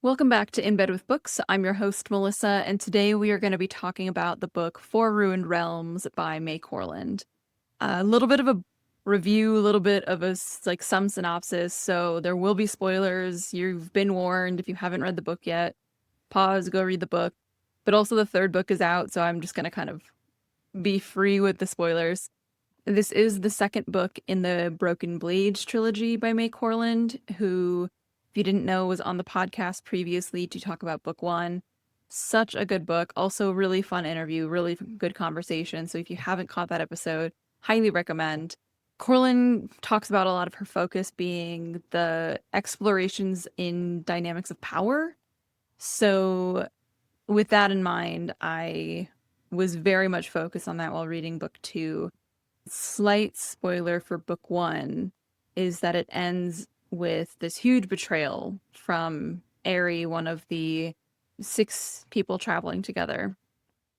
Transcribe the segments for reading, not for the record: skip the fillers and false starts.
Welcome back to In Bed with Books. I'm your host, Melissa, and today we are going to be talking about the book Four Ruined Realms by Mai Corland. A little bit of a review, a little bit of some synopsis, so there will be spoilers. You've been warned if you haven't read the book yet. Pause, go read the book. But also the third book is out, so I'm just going to kind of be free with the spoilers. This is the second book in the Broken Blades Trilogy by Mai Corland, who, if you didn't know, was on the podcast previously to talk about book one. Such a good book. Also, really fun interview, really good conversation. So if you haven't caught that episode, highly recommend. Corland talks about a lot of her focus being the explorations in dynamics of power. So with that in mind, I was very much focused on that while reading book two. Slight spoiler for book one is that it ends with this huge betrayal from Aeri, one of the six people traveling together.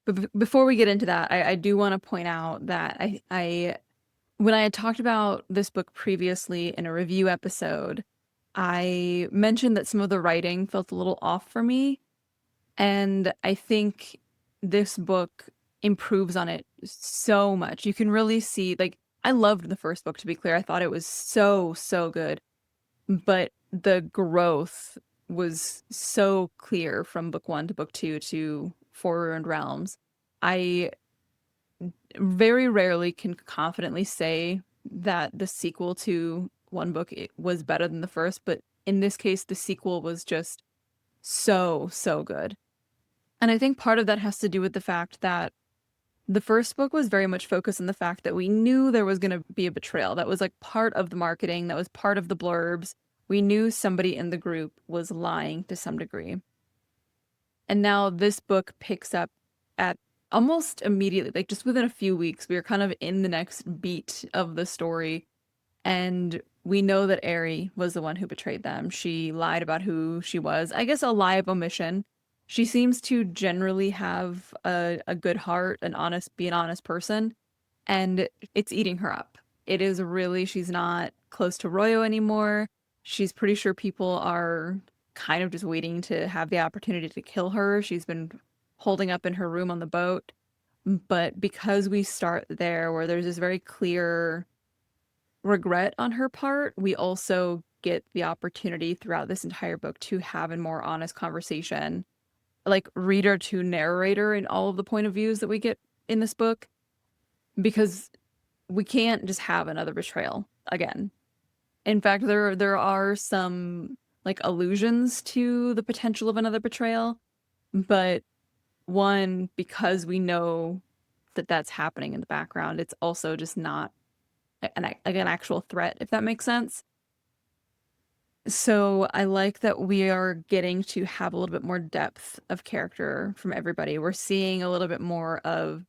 But before we get into that, I do want to point out that when I had talked about this book previously in a review episode, I mentioned that some of the writing felt a little off for me. And I think this book improves on it so much. You can really see, like, I loved the first book, to be clear. I thought it was so good. But the growth was so clear from book one to book two to Four Ruined Realms. I very rarely can confidently say that the sequel to one book was better than the first, but in this case, the sequel was just so good. And I think part of that has to do with the fact that the first book was very much focused on the fact that we knew there was going to be a betrayal. That was like part of the marketing, that was part of the blurbs. We knew somebody in the group was lying to some degree. And now this book picks up at almost immediately, like just within a few weeks, we are kind of in the next beat of the story. And we know that Aeri was the one who betrayed them. She lied about who she was. I guess a lie of omission. She seems to generally have a good heart, be an honest person, and it's eating her up. It is really, she's not close to Royo anymore. She's pretty sure people are kind of just waiting to have the opportunity to kill her. She's been holding up in her room on the boat. But because we start there, where there's this very clear regret on her part, we also get the opportunity throughout this entire book to have a more honest conversation, like reader to narrator in all of the point of views that we get in this book, because we can't just have another betrayal again. In fact, there are some like allusions to the potential of another betrayal, but one, because we know that that's happening in the background, it's also just not an actual threat, if that makes sense. So I like that we are getting to have a little bit more depth of character from everybody. We're seeing a little bit more of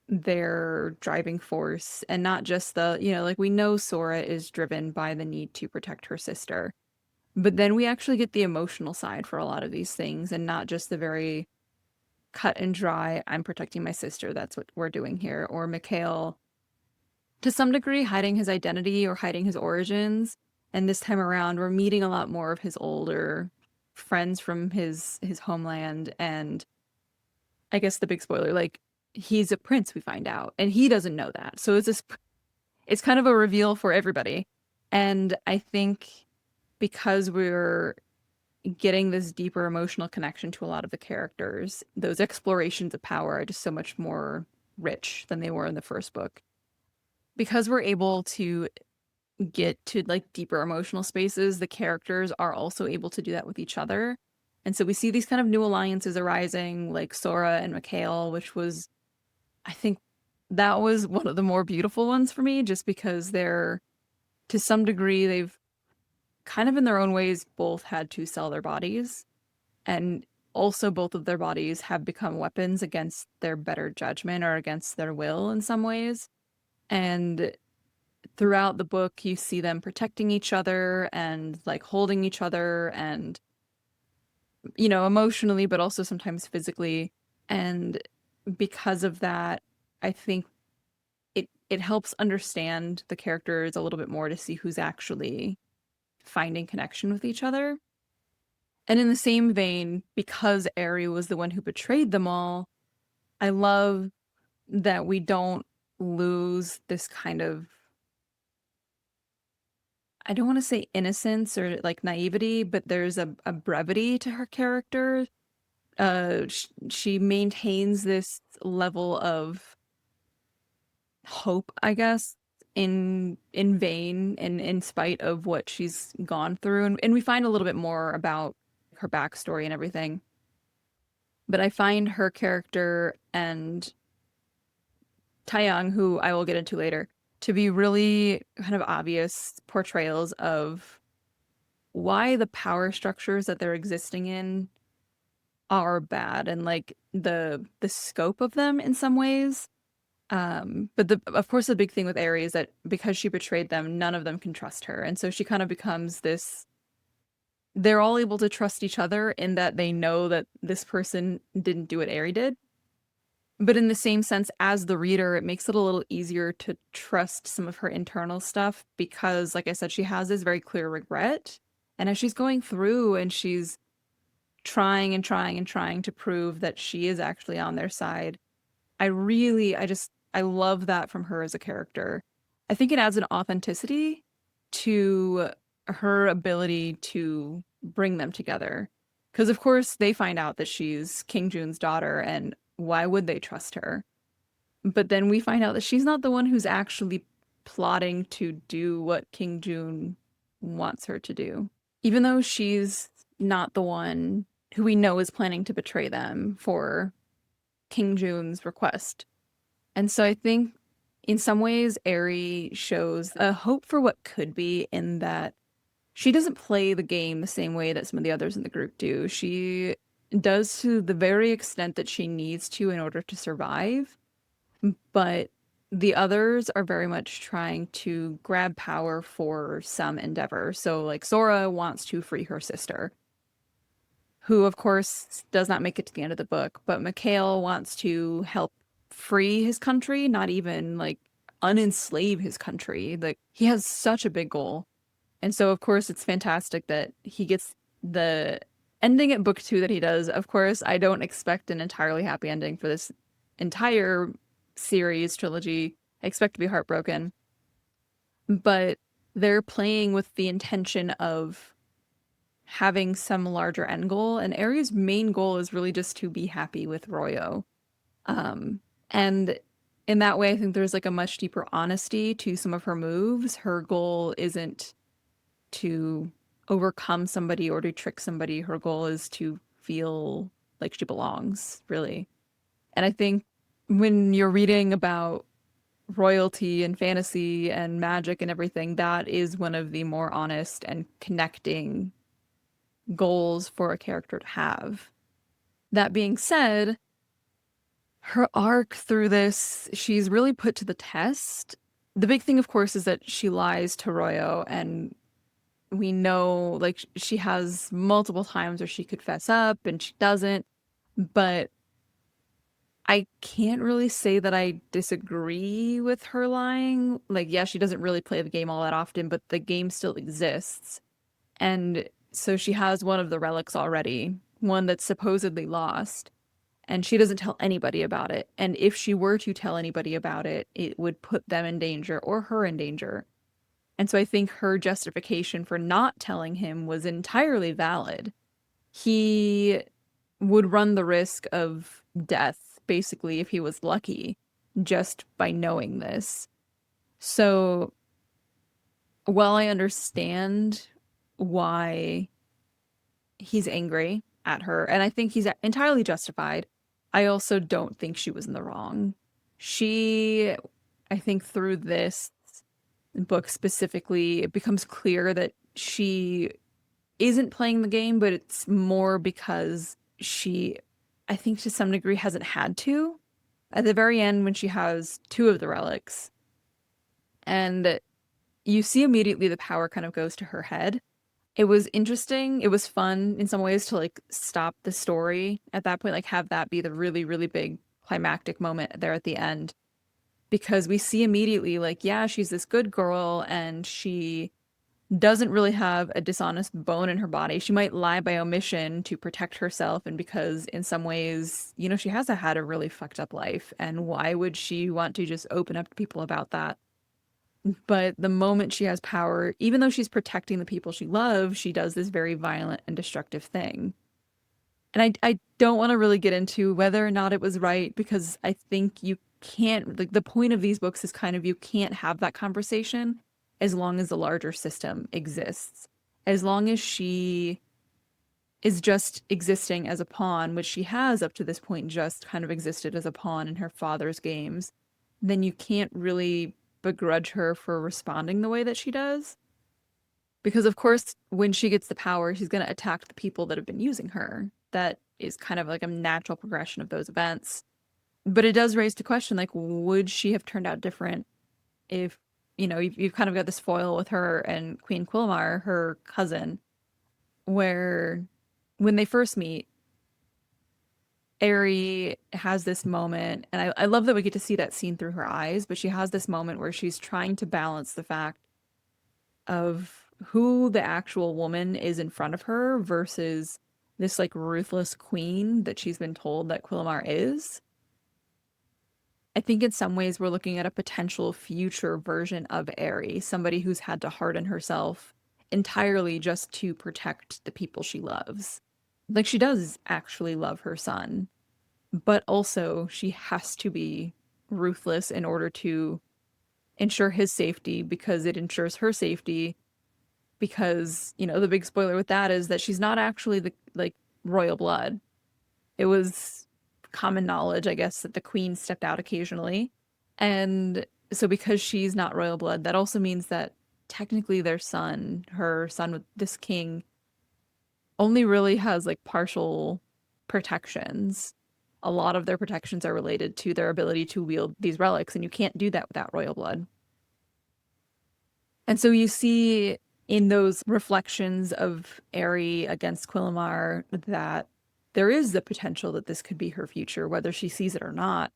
their driving force and not just like we know Sora is driven by the need to protect her sister. But then we actually get the emotional side for a lot of these things and not just the very cut and dry, I'm protecting my sister, that's what we're doing here. Or Mikhail, to some degree, hiding his identity or hiding his origins. And this time around, we're meeting a lot more of his older friends from his homeland. And I guess the big spoiler, like, he's a prince, we find out, and he doesn't know that. So it's kind of a reveal for everybody. And I think because we're getting this deeper emotional connection to a lot of the characters, those explorations of power are just so much more rich than they were in the first book. Because we're able to get to like deeper emotional spaces, the characters are also able to do that with each other. And so we see these kind of new alliances arising, like Sora and Mikhail, which was, I think that was one of the more beautiful ones for me, just because they're, to some degree, they've kind of in their own ways both had to sell their bodies. And also both of their bodies have become weapons against their better judgment or against their will in some ways. And throughout the book, you see them protecting each other and like holding each other and, emotionally, but also sometimes physically. And because of that, I think it helps understand the characters a little bit more to see who's actually finding connection with each other. And in the same vein, because Aeri was the one who betrayed them all, I love that we don't lose this kind of, I don't want to say innocence or like naivety, but there's a brevity to her character. She maintains this level of hope, I guess, in vain and in spite of what she's gone through. And we find a little bit more about her backstory and everything. But I find her character and TiYoung, who I will get into later, to be really kind of obvious portrayals of why the power structures that they're existing in are bad and like the scope of them in some ways. But of course the big thing with Aeri is that because she betrayed them, none of them can trust her. And so she kind of becomes this, they're all able to trust each other in that they know that this person didn't do what Aeri did. But in the same sense, as the reader, it makes it a little easier to trust some of her internal stuff because, like I said, she has this very clear regret. And as she's going through and she's trying and trying and trying to prove that she is actually on their side, I love that from her as a character. I think it adds an authenticity to her ability to bring them together. Because, of course, they find out that she's King June's daughter, and why would they trust her? But then we find out that she's not the one who's actually plotting to do what King June wants her to do. Even though she's not the one who we know is planning to betray them for King June's request. And so I think in some ways, Aeri shows a hope for what could be in that she doesn't play the game the same way that some of the others in the group do. She does to the very extent that she needs to in order to survive, but the others are very much trying to grab power for some endeavor. So, like, Sora wants to free her sister, who, of course, does not make it to the end of the book, but Mikhail wants to help free his country, not even like unenslave his country. Like, he has such a big goal. And so, of course, it's fantastic that he gets the ending at book 2 that he does. Of course, I don't expect an entirely happy ending for this entire series trilogy. I expect to be heartbroken. But they're playing with the intention of having some larger end goal. And Aeri's main goal is really just to be happy with Royo. And in that way, I think there's like a much deeper honesty to some of her moves. Her goal isn't to overcome somebody or to trick somebody. Her goal is to feel like she belongs, really. And I think when you're reading about royalty and fantasy and magic and everything, that is one of the more honest and connecting goals for a character to have. That being said, her arc through this, she's really put to the test. The big thing, of course, is that she lies to Royo, and we know, like, she has multiple times where she could fess up and she doesn't, but I can't really say that I disagree with her lying. Like, yeah, she doesn't really play the game all that often, but the game still exists. And so she has one of the relics already, one that's supposedly lost, and she doesn't tell anybody about it. And if she were to tell anybody about it, it would put them in danger or her in danger. And so I think her justification for not telling him was entirely valid. He would run the risk of death, basically, if he was lucky, just by knowing this. So while I understand why he's angry at her, and I think he's entirely justified, I also don't think she was in the wrong. She, I think through this book specifically, it becomes clear that she isn't playing the game, but it's more because she, I think to some degree, hasn't had to. At the very end, when she has two of the relics, and you see immediately the power kind of goes to her head. It was interesting. It was fun in some ways to like stop the story at that point, like have that be the really, really big climactic moment there at the end. Because we see immediately, like, yeah, she's this good girl and she doesn't really have a dishonest bone in her body. She might lie by omission to protect herself, and because in some ways, she has had a really fucked up life, and why would she want to just open up to people about that? But the moment she has power, even though she's protecting the people she loves, she does this very violent and destructive thing. And I don't want to really get into whether or not it was right, because I think you can't, like, the point of these books is kind of you can't have that conversation as long as the larger system exists. As long as she is just existing as a pawn, which she has up to this point just kind of existed as a pawn in her father's games, then you can't really begrudge her for responding the way that she does. Because, of course, when she gets the power, she's going to attack the people that have been using her. That is kind of like a natural progression of those events. But it does raise the question, like, would she have turned out different if, you've kind of got this foil with her and Queen Quilmar, her cousin, where when they first meet, Aeri has this moment, and I love that we get to see that scene through her eyes, but she has this moment where she's trying to balance the fact of who the actual woman is in front of her versus this like ruthless queen that she's been told that Quilmar is. I think in some ways we're looking at a potential future version of Aeri, somebody who's had to harden herself entirely just to protect the people she loves. Like, she does actually love her son, but also she has to be ruthless in order to ensure his safety, because it ensures her safety, because, the big spoiler with that is that she's not actually the like royal blood. It was common knowledge, I guess, that the queen stepped out occasionally. And so because she's not royal blood, that also means that technically their son, her son with this king, only really has like partial protections. A lot of their protections are related to their ability to wield these relics, and you can't do that without royal blood. And so you see in those reflections of Aeri against Quilmar that there is the potential that this could be her future, whether she sees it or not.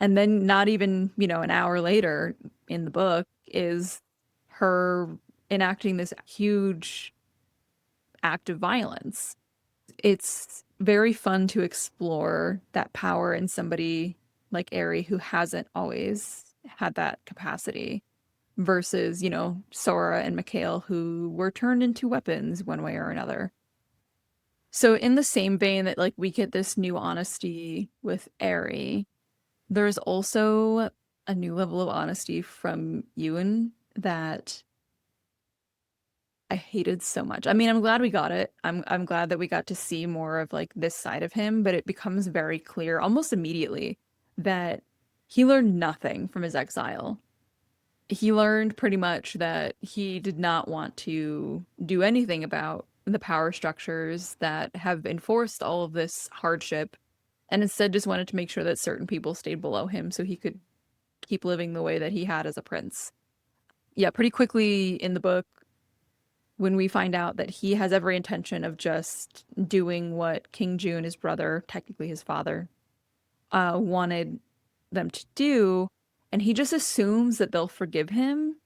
And then not even, an hour later in the book is her enacting this huge act of violence. It's very fun to explore that power in somebody like Aeri who hasn't always had that capacity versus, Sora and Mikhail, who were turned into weapons one way or another. So in the same vein that like we get this new honesty with Aeri, there's also a new level of honesty from Ewan that I hated so much. I mean, I'm glad we got it. I'm glad that we got to see more of like this side of him, but it becomes very clear almost immediately that he learned nothing from his exile. He learned pretty much that he did not want to do anything about the power structures that have enforced all of this hardship, and instead just wanted to make sure that certain people stayed below him so he could keep living the way that he had as a prince. Yeah, pretty quickly in the book, when we find out that he has every intention of just doing what King June, his brother, technically his father, wanted them to do, and he just assumes that they'll forgive him.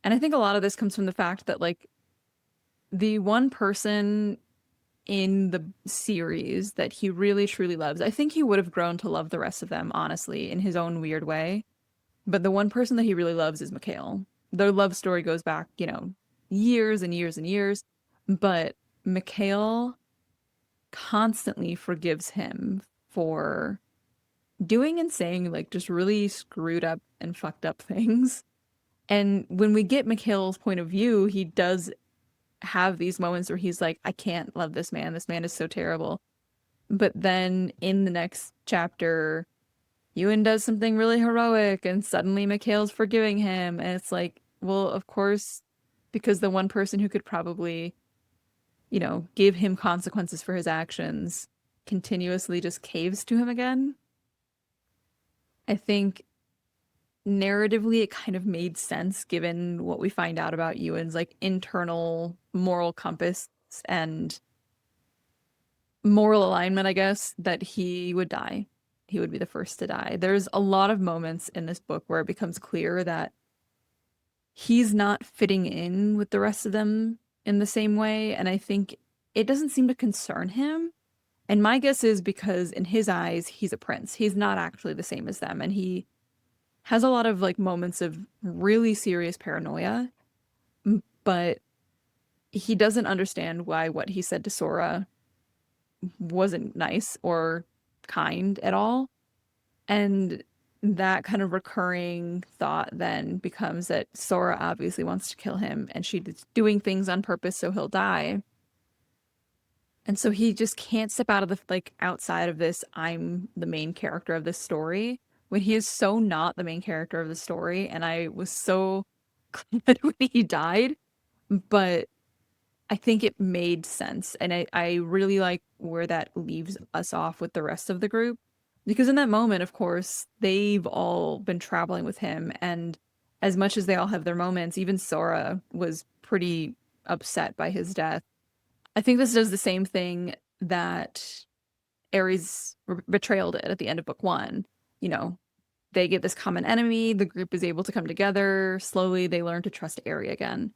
And I think a lot of this comes from the fact that, like, the one person in the series that he really truly loves, I think he would have grown to love the rest of them, honestly, in his own weird way. But the one person that he really loves is Mikhail. Their love story goes back, years and years and years. But Mikhail constantly forgives him for doing and saying like just really screwed up and fucked up things. And when we get Mikhail's point of view, he does have these moments where he's like, I can't love this man. This man is so terrible. But then in the next chapter, Ewan does something really heroic and suddenly Mikhail's forgiving him. And it's like, well, of course, because the one person who could probably, give him consequences for his actions continuously just caves to him again. I think narratively it kind of made sense given what we find out about Ewan's like internal moral compass and moral alignment, I guess, that he would die. He would be the first to die. There's a lot of moments in this book where it becomes clear that he's not fitting in with the rest of them in the same way. And I think it doesn't seem to concern him. And my guess is because in his eyes, he's a prince. He's not actually the same as them. And he has a lot of like moments of really serious paranoia, but he doesn't understand why what he said to Sora wasn't nice or kind at all. And that kind of recurring thought then becomes that Sora obviously wants to kill him and she's doing things on purpose so he'll die. And so he just can't step out of the like outside of this I'm the main character of this story when he is so not the main character of the story. And I was so glad when he died, but I think it made sense. And I really like where that leaves us off with the rest of the group. Because in that moment, of course, they've all been traveling with him. And as much as they all have their moments, even Sora was pretty upset by his death. I think this does the same thing that Aeri's betrayal did at the end of book one. You know, they get this common enemy, the group is able to come together. Slowly, they learn to trust Aeri again.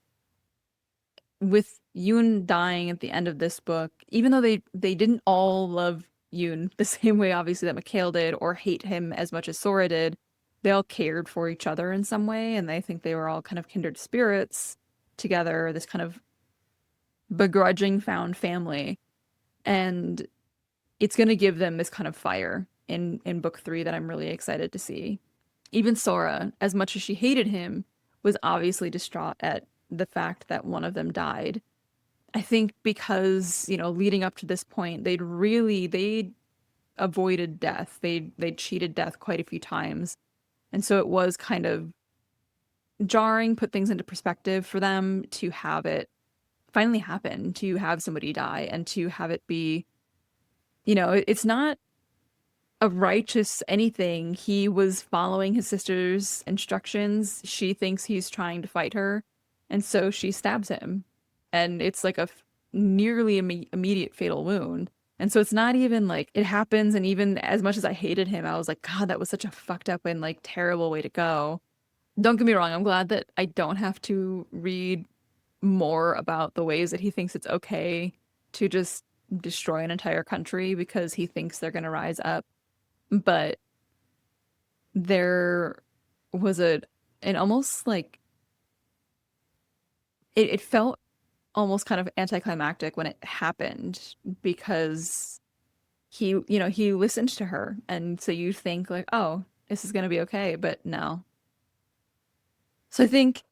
With Yoon dying at the end of this book, even though they didn't all love Yoon the same way, obviously, that Mikhail did, or hate him as much as Sora did, they all cared for each other in some way, and I think they were all kind of kindred spirits together, this kind of begrudging found family. And it's going to give them this kind of fire in book three that I'm really excited to see. Even Sora, as much as she hated him, was obviously distraught at the fact that one of them died. I think because, leading up to this point, they'd avoided death. They'd cheated death quite a few times. And so it was kind of jarring, put things into perspective for them to have it finally happen, to have somebody die and to have it be, it's not a righteous anything. He was following his sister's instructions. She thinks he's trying to fight her, and so she stabs him. And it's like a nearly immediate fatal wound. And so it's not even like it happens. And even as much as I hated him, I was like, God, that was such a fucked up and like terrible way to go. Don't get me wrong. I'm glad that I don't have to read more about the ways that he thinks it's okay to just destroy an entire country because he thinks they're going to rise up. But there was an almost like it felt almost kind of anticlimactic when it happened because he listened to her, and so you think like, oh, this is gonna be okay, but no. So I think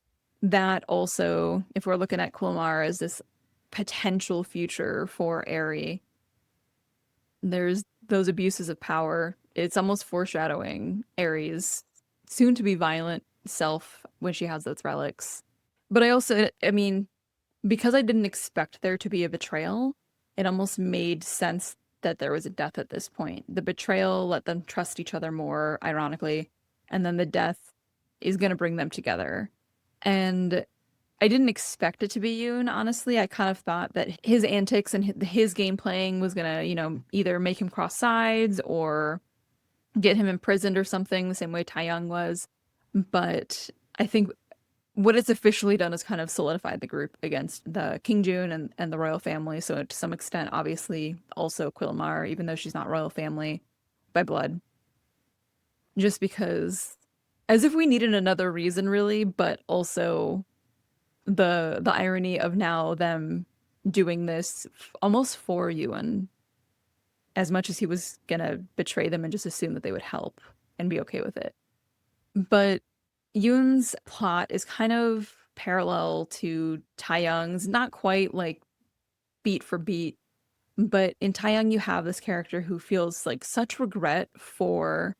that also, if we're looking at Kulmar as this potential future for Aeri, there's those abuses of power. It's almost foreshadowing Aeri's soon to be violent self when she has those relics. But I mean, because I didn't expect there to be a betrayal, it almost made sense that there was a death at this point. The betrayal let them trust each other more, ironically, and then the death is going to bring them together. And I didn't expect it to be Yoon, honestly. I kind of thought that his antics and his game playing was going to, either make him cross sides or get him imprisoned or something, the same way TiYoung was. But I think what it's officially done is kind of solidified the group against the King June and the royal family. So to some extent, obviously, also Quilmar, even though she's not royal family by blood. Just because, as if we needed another reason, really, but also the irony of now them doing this almost for Ewan, as much as he was gonna betray them and just assume that they would help and be okay with it. But Yoon's plot is kind of parallel to TiYoung's, not quite like beat for beat, but in TiYoung you have this character who feels like such regret for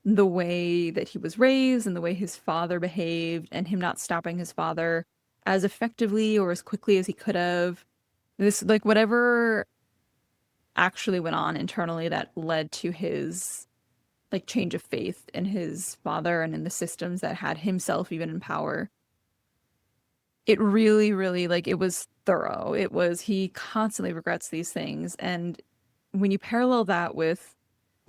the way that he was raised and the way his father behaved and him not stopping his father as effectively or as quickly as he could have. This, like, whatever actually went on internally that led to his like change of faith in his father and in the systems that had himself even in power. It really, really, like, it was thorough. It was, he constantly regrets these things. And when you parallel that with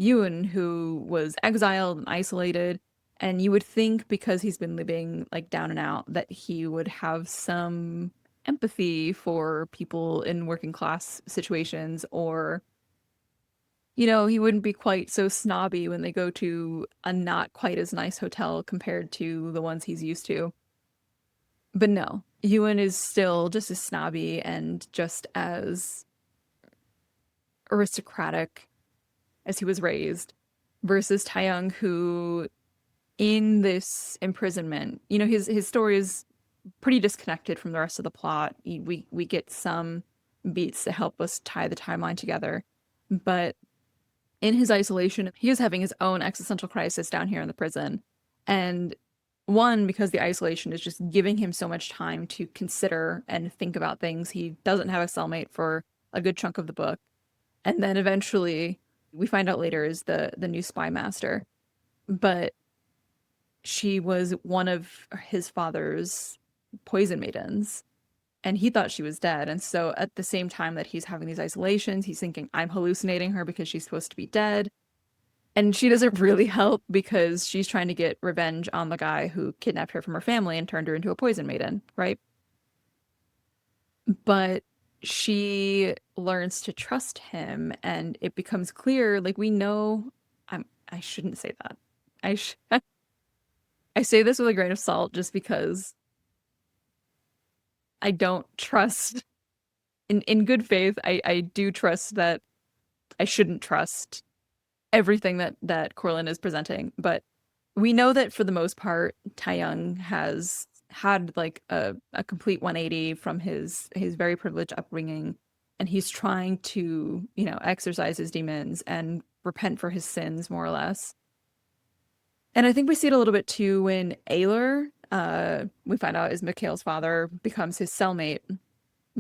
Yoon, who was exiled and isolated And you would think because he's been living like down and out that he would have some empathy for people in working class situations, or he wouldn't be quite so snobby when they go to a not quite as nice hotel compared to the ones he's used to. But no, Ewan is still just as snobby and just as aristocratic as he was raised, versus TiYoung, who in this imprisonment, his story is pretty disconnected from the rest of the plot. We get some beats to help us tie the timeline together, but in his isolation, he is having his own existential crisis down here in the prison. And one, because the isolation is just giving him so much time to consider and think about things. He doesn't have a cellmate for a good chunk of the book. And then eventually, we find out later, is the new spy master. But she was one of his father's poison maidens, and he thought she was dead. And so at the same time that he's having these isolations, he's thinking, I'm hallucinating her because she's supposed to be dead. And she doesn't really help because she's trying to get revenge on the guy who kidnapped her from her family and turned her into a poison maiden, right? But she learns to trust him, and it becomes clear, like, we know, I shouldn't say that. I say this with a grain of salt just because I don't trust in good faith. I do trust that I shouldn't trust everything that Corland is presenting, but we know that for the most part, TiYoung has had like a complete 180 from his very privileged upbringing, and he's trying to, exorcise his demons and repent for his sins, more or less. And I think we see it a little bit too when Ayler, we find out is Mikhail's father, becomes his cellmate,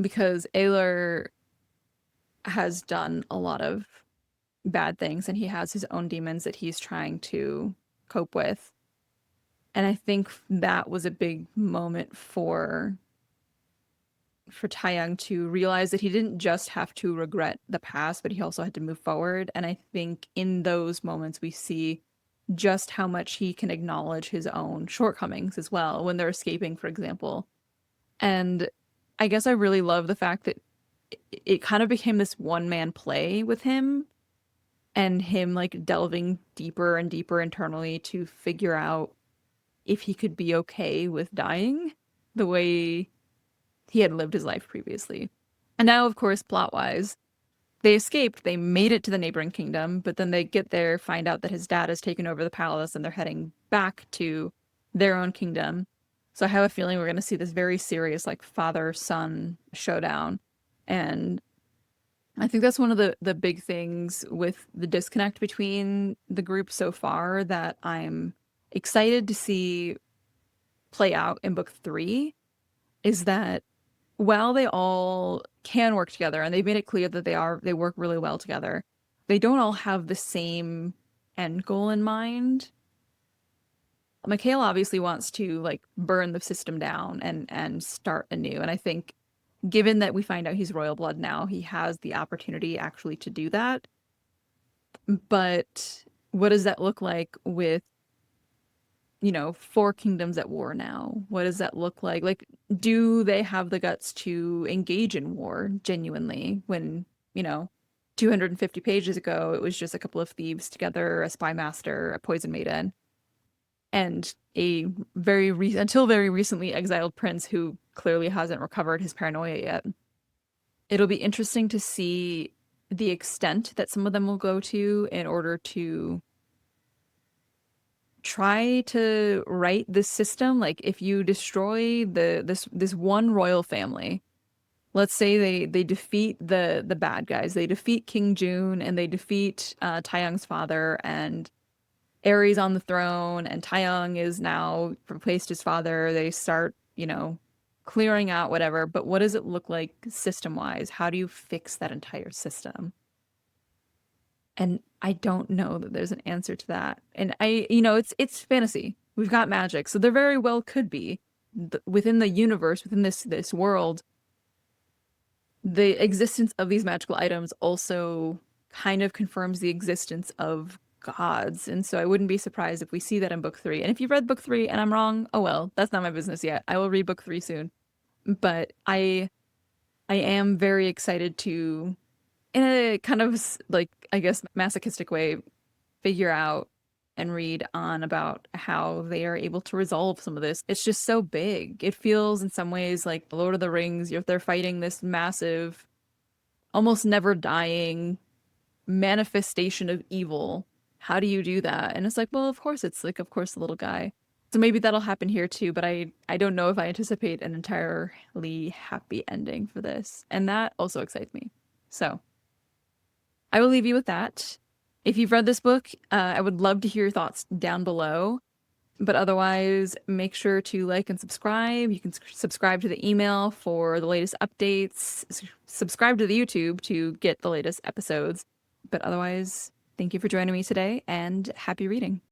because Ayler has done a lot of bad things and he has his own demons that he's trying to cope with. And I think that was a big moment for TiYoung to realize that he didn't just have to regret the past, but he also had to move forward. And I think in those moments we see just how much he can acknowledge his own shortcomings as well when they're escaping, for example. And I guess I really love the fact that it kind of became this one-man play with him, and him like delving deeper and deeper internally to figure out if he could be okay with dying the way he had lived his life previously. And now, of course, plot-wise, they escaped, they made it to the neighboring kingdom, but then they get there, find out that his dad has taken over the palace, and they're heading back to their own kingdom. So I have a feeling we're going to see this very serious, like, father-son showdown. And I think that's one of the big things with the disconnect between the group so far that I'm excited to see play out in book 3, is that while they all can work together, and they've made it clear that they work really well together, they don't all have the same end goal in mind. Mikhail obviously wants to like burn the system down and start anew. And I think given that we find out he's royal blood now, he has the opportunity actually to do that. But what does that look like with, 4 kingdoms at war now? What does that look like? Like, do they have the guts to engage in war genuinely when, 250 pages ago, it was just a couple of thieves together, a spy master, a poison maiden, and a until very recently exiled prince who clearly hasn't recovered his paranoia yet. It'll be interesting to see the extent that some of them will go to in order to try to right this system. Like, if you destroy this one royal family, let's say they defeat the bad guys, they defeat King June, and they defeat TiYoung's father, and Aeri's on the throne, and TiYoung is now replaced his father. They start, clearing out whatever. But what does it look like system-wise? How do you fix that entire system? And I don't know that there's an answer to that. And it's fantasy. We've got magic, so there very well could be within the universe, within this world, the existence of these magical items also kind of confirms the existence of gods. And so I wouldn't be surprised if we see that in book 3. And if you've read book 3 and I'm wrong, oh well, that's not my business yet. I will read book 3 soon. But I am very excited to, in a kind of like, I guess, masochistic way, figure out and read on about how they are able to resolve some of this. It's just so big. It feels in some ways like Lord of the Rings. They're fighting this massive, almost never dying manifestation of evil. How do you do that? And it's like, well, of course, it's like, of course, the little guy. So maybe that'll happen here too, but I don't know if I anticipate an entirely happy ending for this. And that also excites me. So I will leave you with that. If you've read this book, I would love to hear your thoughts down below. But otherwise, make sure to like and subscribe. You can subscribe to the email for the latest updates. Subscribe to the YouTube to get the latest episodes. But otherwise, thank you for joining me today, and happy reading.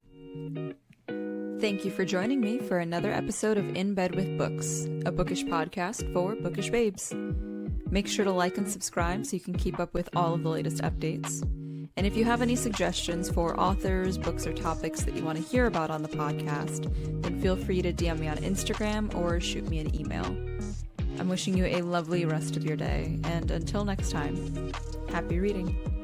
Thank you for joining me for another episode of In Bed with Books, a bookish podcast for bookish babes. Make sure to like and subscribe so you can keep up with all of the latest updates. And if you have any suggestions for authors, books, or topics that you want to hear about on the podcast, then feel free to DM me on Instagram or shoot me an email. I'm wishing you a lovely rest of your day, and until next time, happy reading.